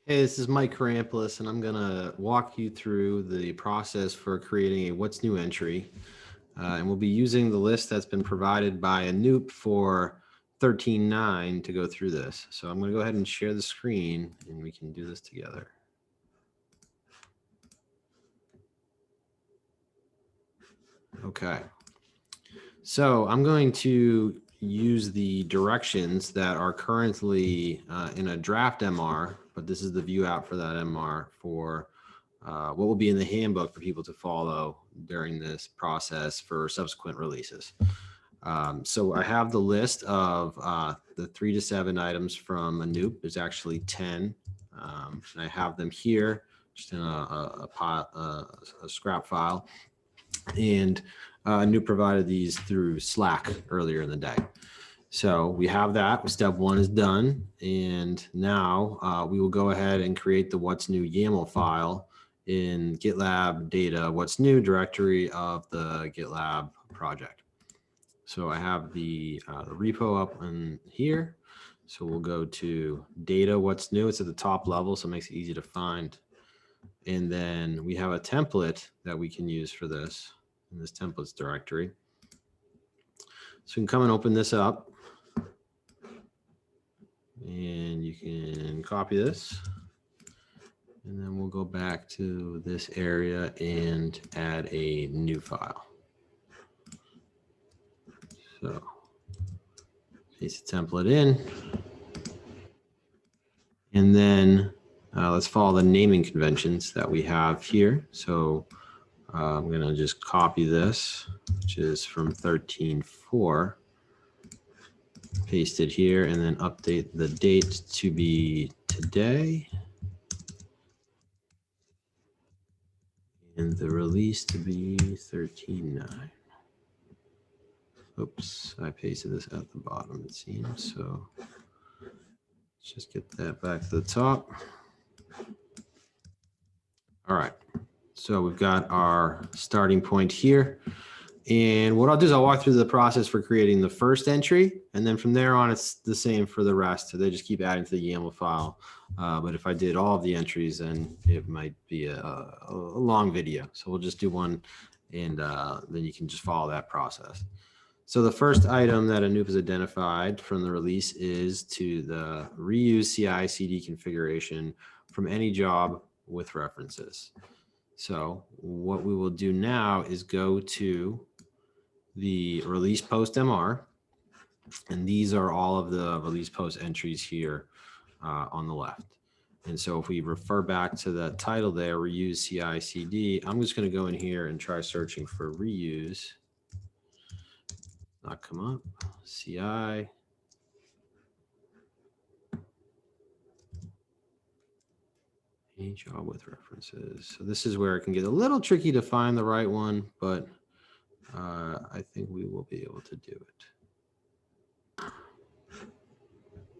Hey, this is Mike Karamplis, and I'm going to walk you through the process for creating a What's New entry. And we'll be using the list that's been provided by Anoop for 13.9 to go through this. So I'm going to go ahead and share the screen, and we can do this together. Okay. So I'm going to use the directions that are currently in a draft MR, but this is the view out for that MR for what will be in the handbook for people to follow during this process for subsequent releases. So I have the list of the 3 to 7 items from Anoop. There's actually 10. And I have them here just in a scrap file. And Anoop provided these through Slack earlier in the day. So we have that. Step 1 is done. And now we will go ahead and create the What's New YAML file in GitLab data What's New directory of the GitLab project. So I have the repo up in here. So we'll go to data What's New. It's at the top level, so it makes it easy to find. And then we have a template that we can use for this in this templates directory. So you can come and open this up. And you can copy this. And then we'll go back to this area and add a new file. So paste the template in. And then let's follow the naming conventions that we have here. So I'm going to just copy this, which is from 13.4. Paste it here and then update the date to be today. And the release to be 13.9. Oops, I pasted this at the bottom, it seems. So let's just get that back to the top. All right, so we've got our starting point here. And what I'll do is I'll walk through the process for creating the first entry. And then from there on, it's the same for the rest. So they just keep adding to the YAML file. But if I did all of the entries, then it might be a long video. So we'll just do one, and then you can just follow that process. So the first item that Anoop has identified from the release is to the reuse CI/CD configuration from any job with references. So what we will do now is go to the release post MR, and these are all of the release post entries here on the left. And so if we refer back to that title there, reuse CI/CD, I'm just going to go in here and try searching for reuse. Not come up. CI. Any job with references. So this is where it can get a little tricky to find the right one, but I think we will be able to do it.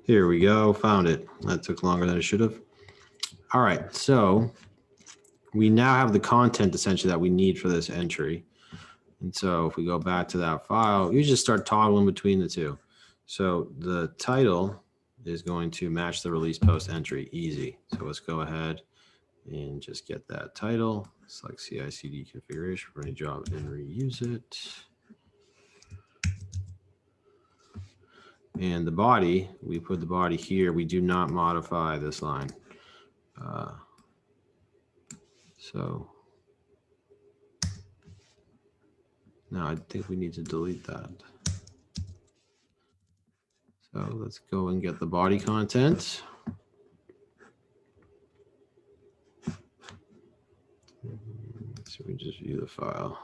Here we go. Found it. That took longer than it should have. All right. So we now have the content essentially that we need for this entry. And so if we go back to that file, you just start toggling between the two. So the title is going to match the release post entry. Easy. So let's go ahead and just get that title. Select CI/CD configuration for any job and reuse it. And the body, we put the body here. We do not modify this line. So now I think we need to delete that. So let's go and get the body content. So we just view the file.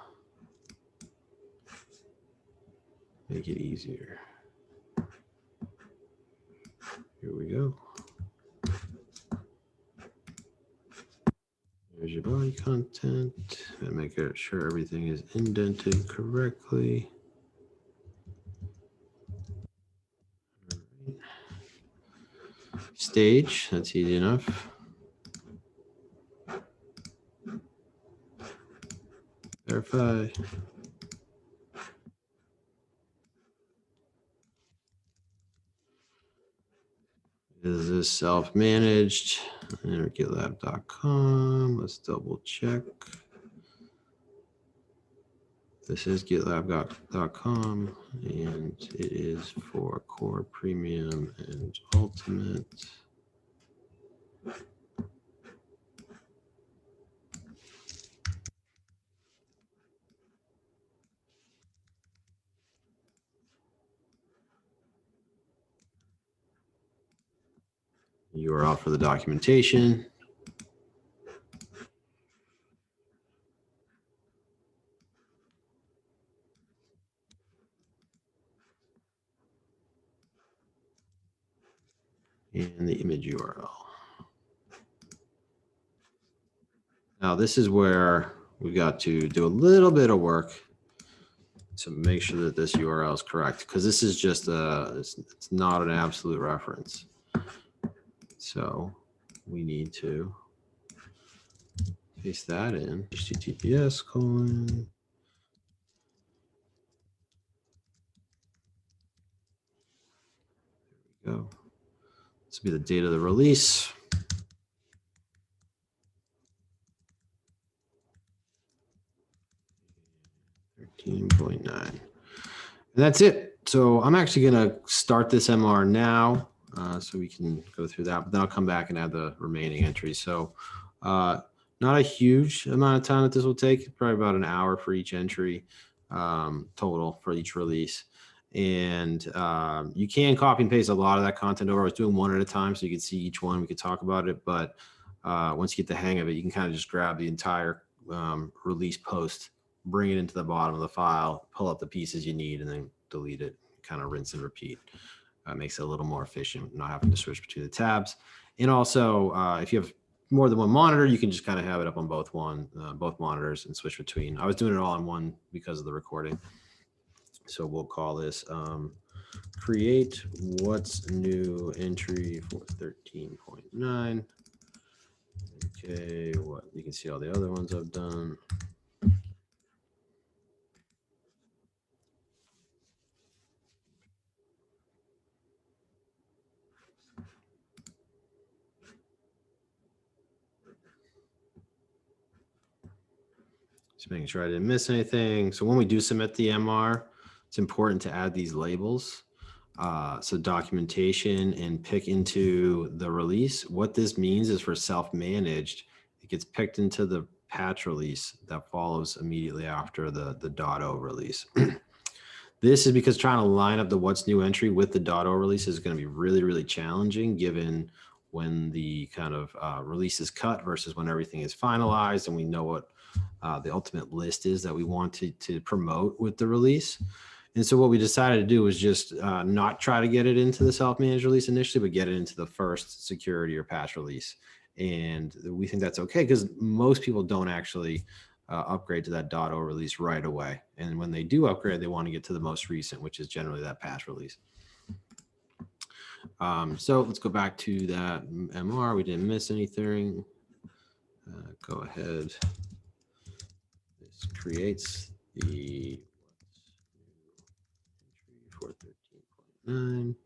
Make it easier. Here we go. There's your body content. And make sure everything is indented correctly. Stage, that's easy enough. Verify. Is this self-managed? enter GitLab.com. Let's double check. This is GitLab.com, and it is for Core, Premium, and Ultimate. URL for the documentation. And the image URL. Now this is where we got to do a little bit of work to make sure that this URL is correct, because this is just it's not an absolute reference. So we need to paste that in, HTTPS : there we go. This will be the date of the release. .9. And that's it. So I'm actually going to start this MR now so we can go through that, but then I'll come back and add the remaining entries. So not a huge amount of time that this will take, probably about an hour for each entry total for each release. And you can copy and paste a lot of that content over. I was doing one at a time so you could see each one. We could talk about it, but once you get the hang of it, you can kind of just grab the entire release post, bring it into the bottom of the file, pull up the pieces you need, and then delete it, kind of rinse and repeat. Makes it a little more efficient, not having to switch between the tabs. And also, if you have more than one monitor, you can just kind of have it up on both monitors and switch between. I was doing it all on one because of the recording. So we'll call this create what's new entry for 13.9. Okay, what you can see all the other ones I've done. Just making sure I didn't miss anything. So when we do submit the MR, it's important to add these labels. So documentation and pick into the release. What this means is for self-managed, it gets picked into the patch release that follows immediately after the .0 release. This is because trying to line up the what's new entry with the .0 release is going to be really, really challenging given when the kind of release is cut versus when everything is finalized and we know what the ultimate list is that we want to promote with the release. And so what we decided to do was just not try to get it into the self-managed release initially, but get it into the first security or patch release. And we think that's okay because most people don't actually upgrade to that .0 release right away. And when they do upgrade, they want to get to the most recent, which is generally that patch release. So let's go back to that MR. We didn't miss anything. Go ahead. This creates the for 13.9. I'm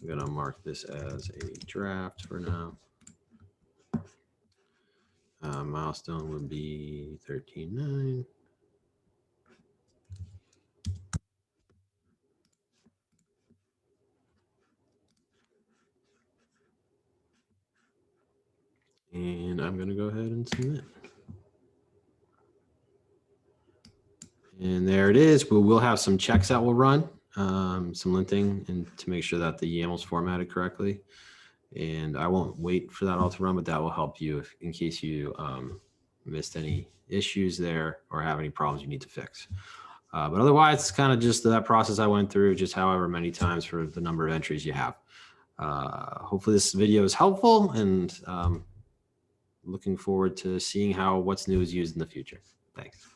going to mark this as a draft for now. Milestone would be 13.9. And I'm going to go ahead and submit. And there it is. We will have some checks that will run, some linting, and to make sure that the YAML's formatted correctly. And I won't wait for that all to run, but that will help you in case you missed any issues there or have any problems you need to fix. But otherwise, it's kind of just that process I went through, just however many times for the number of entries you have. Hopefully this video is helpful, and looking forward to seeing how what's new is used in the future. Thanks.